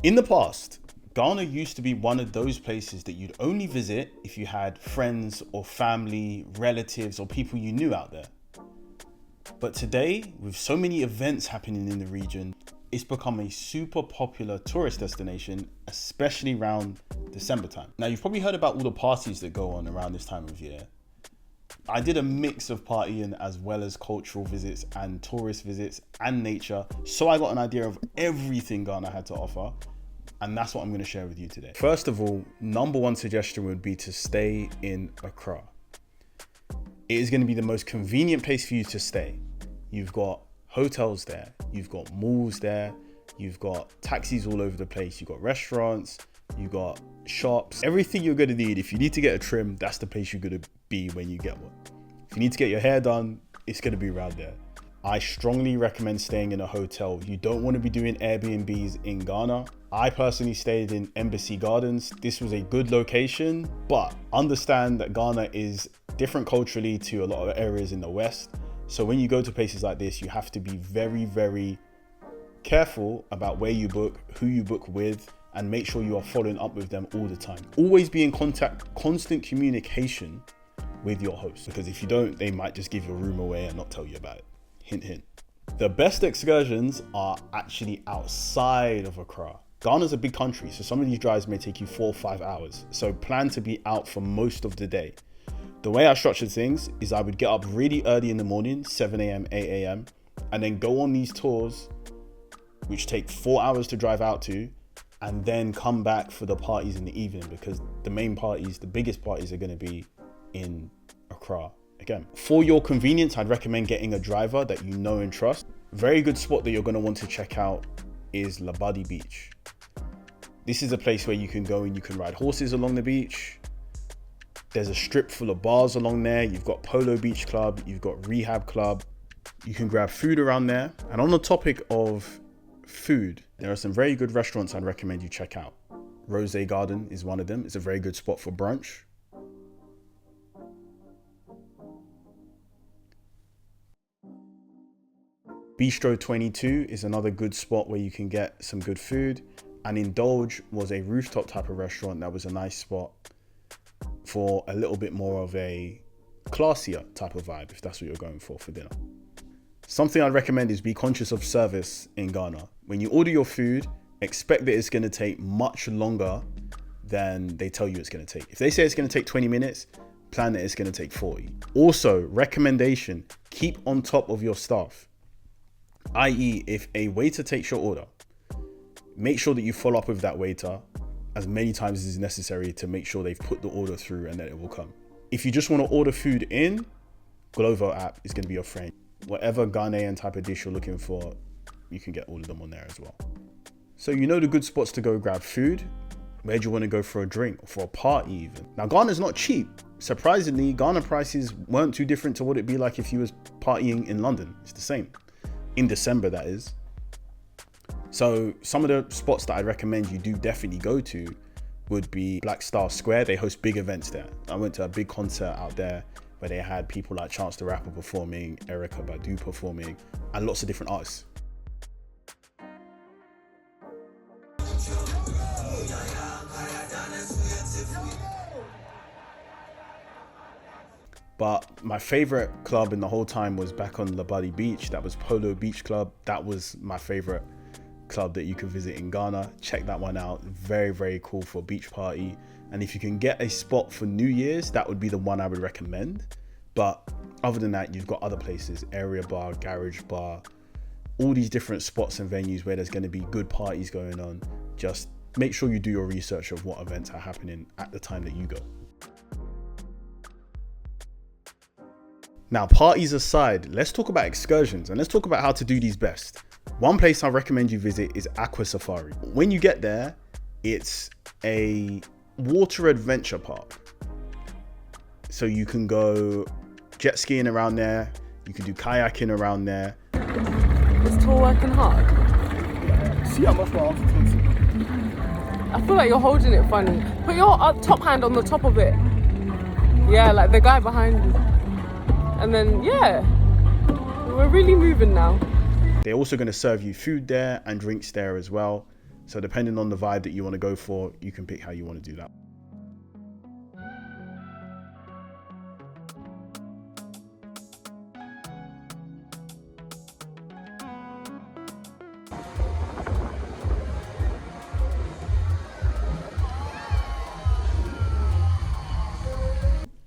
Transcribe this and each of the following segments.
In the past, Ghana used to be one of those places that you'd only visit if you had friends or family, relatives, or people you knew out there. But today, with so many events happening in the region, it's become a super popular tourist destination, especially around December time. Now, you've probably heard about all the parties that go on around this time of year. I did a mix of partying as well as cultural visits and tourist visits and nature. So I got an idea of everything Ghana had to offer. And that's what I'm going to share with you today. First of all, number one suggestion would be to stay in Accra. It is going to be the most convenient place for you to stay. You've got hotels there, you've got malls there, you've got taxis all over the place, you've got restaurants, you've got shops, everything you're going to need. If you need to get a trim, that's the place you're going to be when you get one. If you need to get your hair done, it's going to be around there. I strongly recommend staying in a hotel. You don't want to be doing Airbnbs in Ghana. I personally stayed in Embassy Gardens. This was a good location, but understand that Ghana is different culturally to a lot of areas in the West. So when you go to places like this, you have to be very, very careful about where you book, who you book with, and make sure you are following up with them all the time. Always be in contact, constant communication with your host, because if you don't, they might just give your room away and not tell you about it. Hint, hint. The best excursions are actually outside of Accra. Ghana's a big country, so some of these drives may take you 4 or 5 hours. So plan to be out for most of the day. The way I structured things is I would get up really early in the morning, 7 a.m., 8 a.m., and then go on these tours, which take 4 hours to drive out to, and then come back for the parties in the evening, because the main parties, the biggest parties are going to be in Accra. Again, for your convenience, I'd recommend getting a driver that you know and trust. Very good spot that you're going to want to check out is Labadi Beach. This is a place where you can go and you can ride horses along the beach. There's a strip full of bars along there. You've got Polo Beach Club, you've got Rehab Club. You can grab food around there. And on the topic of food, there are some very good restaurants I'd recommend you check out. Rose Garden is one of them. It's a very good spot for brunch. Bistro 22 is another good spot where you can get some good food. And Indulge was a rooftop type of restaurant that was a nice spot for a little bit more of a classier type of vibe, if that's what you're going for dinner. Something I'd recommend is be conscious of service in Ghana. When you order your food, expect that it's going to take much longer than they tell you it's going to take. If they say it's going to take 20 minutes, plan that it's going to take 40. Also, recommendation, keep on top of your staff. I.e., if a waiter takes your order, make sure that you follow up with that waiter as many times as is necessary to make sure they've put the order through and that it will come. If you just want to order food in, Glovo app is going to be your friend. Whatever Ghanaian type of dish you're looking for, you can get all of them on there as well. So you know the good spots to go grab food. Where do you want to go for a drink or for a party even? Now, Ghana's not cheap. Surprisingly, Ghana prices weren't too different to what it'd be like if you was partying in London. It's the same. In December, that is. So some of the spots that I'd recommend you do definitely go to would be Black Star Square. They host big events there. I went to a big concert out there where they had people like Chance the Rapper performing, Erykah Badu performing, and lots of different artists. But my favorite club in the whole time was back on Labadi Beach. That was Polo Beach Club. That was my favorite club that you could visit in Ghana. Check that one out. Very, very cool for a beach party. And if you can get a spot for New Year's, that would be the one I would recommend. But other than that, you've got other places, Area Bar, Garage Bar, all these different spots and venues where there's going to be good parties going on. Just make sure you do your research of what events are happening at the time that you go. Now, parties aside, let's talk about excursions and let's talk about how to do these best. One place I recommend you visit is Aqua Safari. When you get there, it's a water adventure park. So you can go jet skiing around there, you can do kayaking around there. Is tall working hard? See how much my arms are close. I feel like you're holding it funny. Put your top hand on the top of it. Yeah, like the guy behind you. And then, yeah, we're really moving now. They're also going to serve you food there and drinks there as well. So depending on the vibe that you want to go for, you can pick how you want to do that.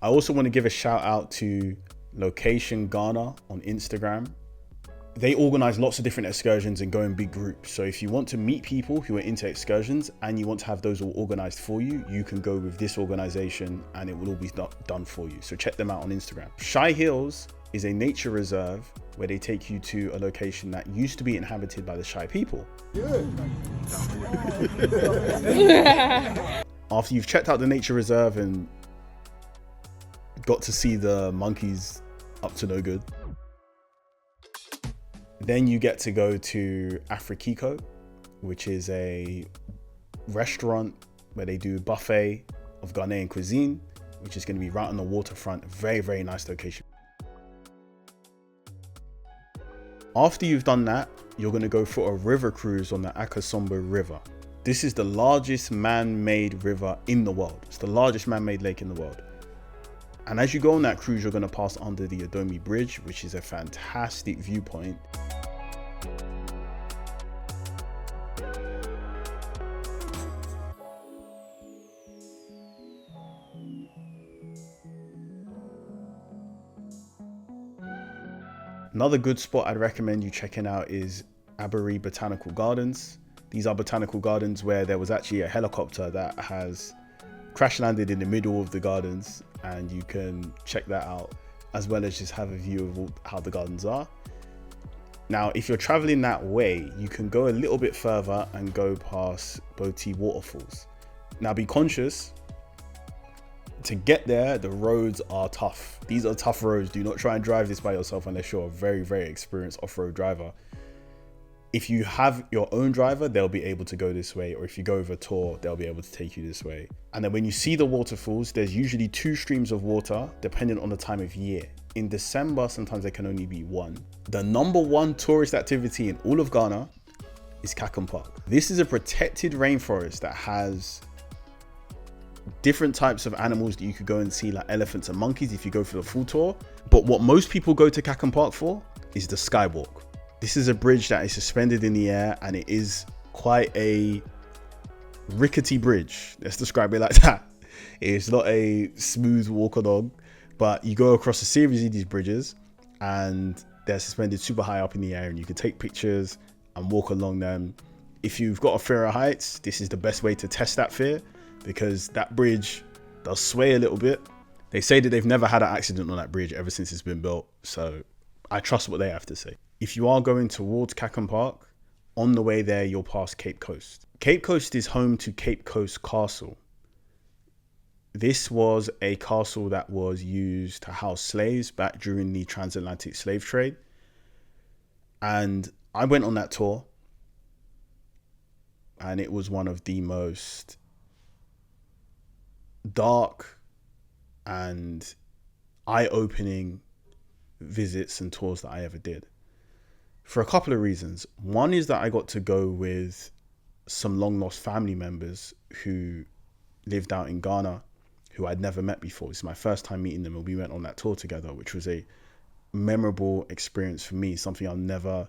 I also want to give a shout out to Location Ghana on Instagram. They organize lots of different excursions and go in big groups. So if you want to meet people who are into excursions and you want to have those all organized for you, you can go with this organization and it will all be done for you. So check them out on Instagram. Shai Hills is a nature reserve where they take you to a location that used to be inhabited by the Shai people. After you've checked out the nature reserve and got to see the monkeys up to no good, then you get to go to Afrikiko, which is a restaurant where they do buffet of Ghanaian cuisine, which is going to be right on the waterfront. Very, very nice location. After you've done that, you're going to go for a river cruise on the Akosombo River. This is the largest man-made river in the world. It's the largest man-made lake in the world. And as you go on that cruise, you're going to pass under the Adomi Bridge, which is a fantastic viewpoint. Another good spot I'd recommend you checking out is Aburi Botanical Gardens. These are botanical gardens where there was actually a helicopter that has crash landed in the middle of the gardens, and you can check that out as well as just have a view of how the gardens are. Now, if you're traveling that way, you can go a little bit further and go past Boti Waterfalls. Now be conscious, to get there, the roads are tough. These are tough roads. Do not try and drive this by yourself unless you're a very, very experienced off-road driver. If you have your own driver, they'll be able to go this way, or if you go with a tour, they'll be able to take you this way. And then when you see the waterfalls, there's usually 2 streams of water depending on the time of year. In December, sometimes there can only be 1. The #1 tourist activity in all of Ghana is Kakum Park. This is a protected rainforest that has different types of animals that you could go and see, like elephants and monkeys if you go for the full tour. But what most people go to Kakum Park for is the skywalk. This is a bridge that is suspended in the air, and it is quite a rickety bridge. Let's describe it like that. It's not a smooth walk along, but you go across a series of these bridges and they're suspended super high up in the air, and you can take pictures and walk along them. If you've got a fear of heights, this is the best way to test that fear, because that bridge does sway a little bit. They say that they've never had an accident on that bridge ever since it's been built, so I trust what they have to say. If you are going towards Kakum Park, on the way there, you'll pass Cape Coast. Cape Coast is home to Cape Coast Castle. This was a castle that was used to house slaves back during the transatlantic slave trade. And I went on that tour, and it was one of the most dark and eye-opening visits and tours that I ever did, for a couple of reasons. One is that I got to go with some long lost family members who lived out in Ghana, who I'd never met before. It's my first time meeting them, and we went on that tour together, which was a memorable experience for me, something I'll never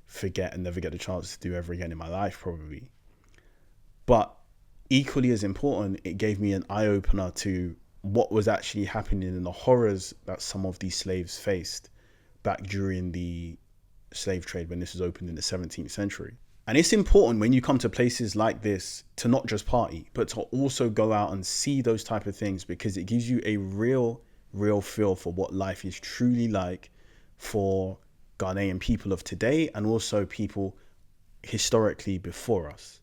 forget and never get the chance to do ever again in my life, probably. But equally as important, it gave me an eye-opener to what was actually happening and the horrors that some of these slaves faced back during the slave trade when this was opened in the 17th century. And it's important when you come to places like this to not just party, but to also go out and see those type of things, because it gives you a real feel for what life is truly like for Ghanaian people of today, and also people historically before us.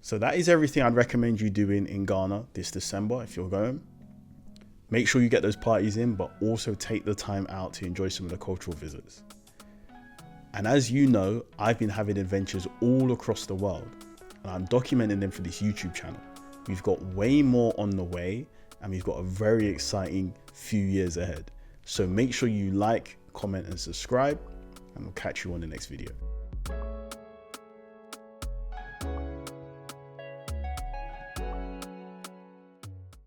So that is everything I'd recommend you doing in Ghana this December if you're going. Make sure you get those parties in, but also take the time out to enjoy some of the cultural visits. And as you know, I've been having adventures all across the world, and I'm documenting them for this YouTube channel. We've got way more on the way, and we've got a very exciting few years ahead. So make sure you like, comment, and subscribe, and we'll catch you on the next video.